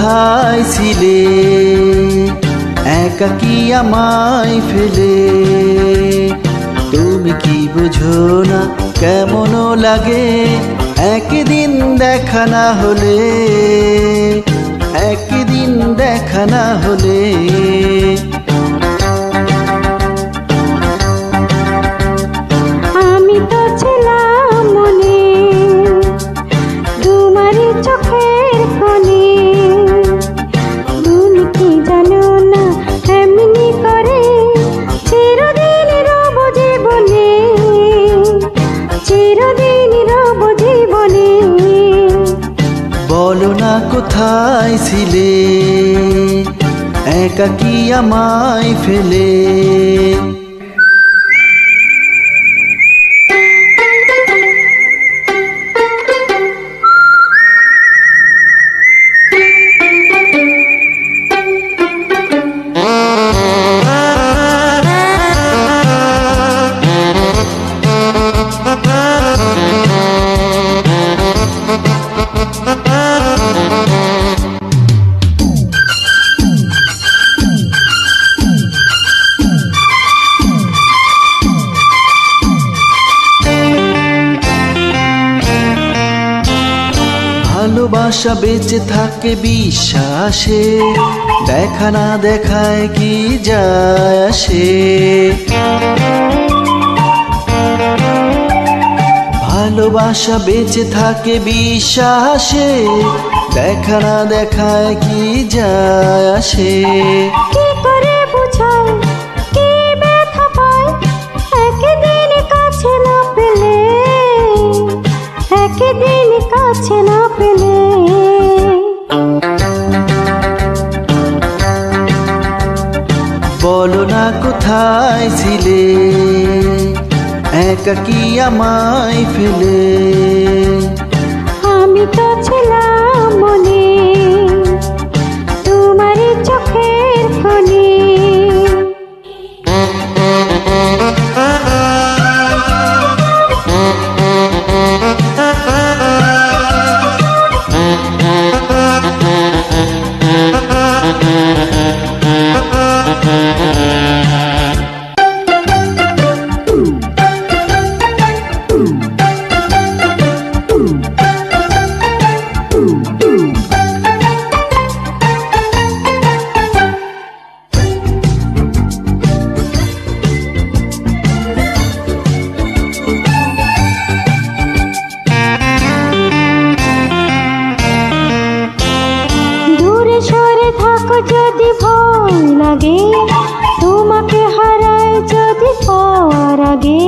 কোথায় ছিলে একাকী আমায় ফেলে? তুমি কি বুঝো না কেমন লাগে একদিন দেখা না হলে, একদিন দেখা না হলে? আমি তো ছিলাম মনে তোমারই চোখের কোণে, তুমি কি জানো না এমনি করে চিরদিন রব জীবনে, চিরদিন রব জীবনে। বলো না কোথায় ছিলে একাকী আমায় ফেলে? ভালোবাসা বেঁচে থাকে বিশ্বাসে, দেখা না দেখায় কি যায় আসে? ভালোবাসা বেঁচে থাকে বিশ্বাসে, দেখা না দেখায় কি যায় আসে? কি করে বুঝাই কি ব্যথা পাই একদিন কাছে না পেলে, একদিন কাছে না পেলে? বলো না কোথায় ছিলে একাকী আমায় ফেলে? আমি তো ছিলাম মনে তোমারই চোখের কোণে। যদি ভয় লাগে তোমাকে হারায় যদি পাওয়ার আগে,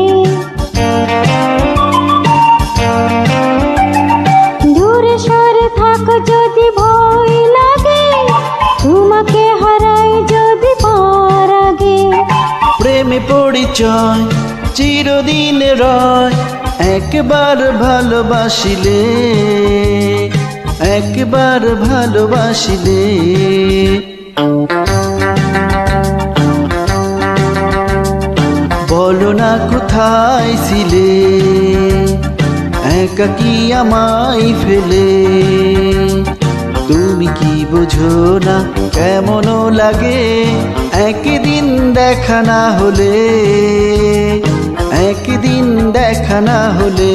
দূরে সরে থাকো যদি ভয় লাগে তোমাকে হারায় যদি পাওয়ার আগে। প্রেমে পরিচয় চিরদিন রয়, একবার ভালোবাসিলে, একবার ভালোবাসিলে। বলো না কোথায় ছিলে একাকী আমায় ফেলে? তুমি কি বুঝো না কেমন লাগে একদিন দেখা না হলে, একদিন দেখা না হলে?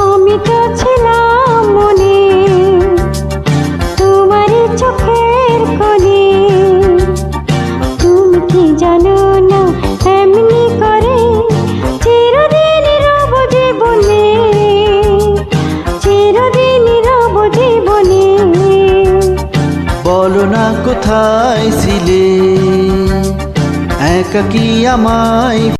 আমি তো ছিলাম মনে তোমারই চোখের কোণে, তুমি কি জানো না এমনি করে চিরদিন রব জীবনে, চিরদিন রব জীবনে। বলো না কোথায় ছিলে একাকী আমায়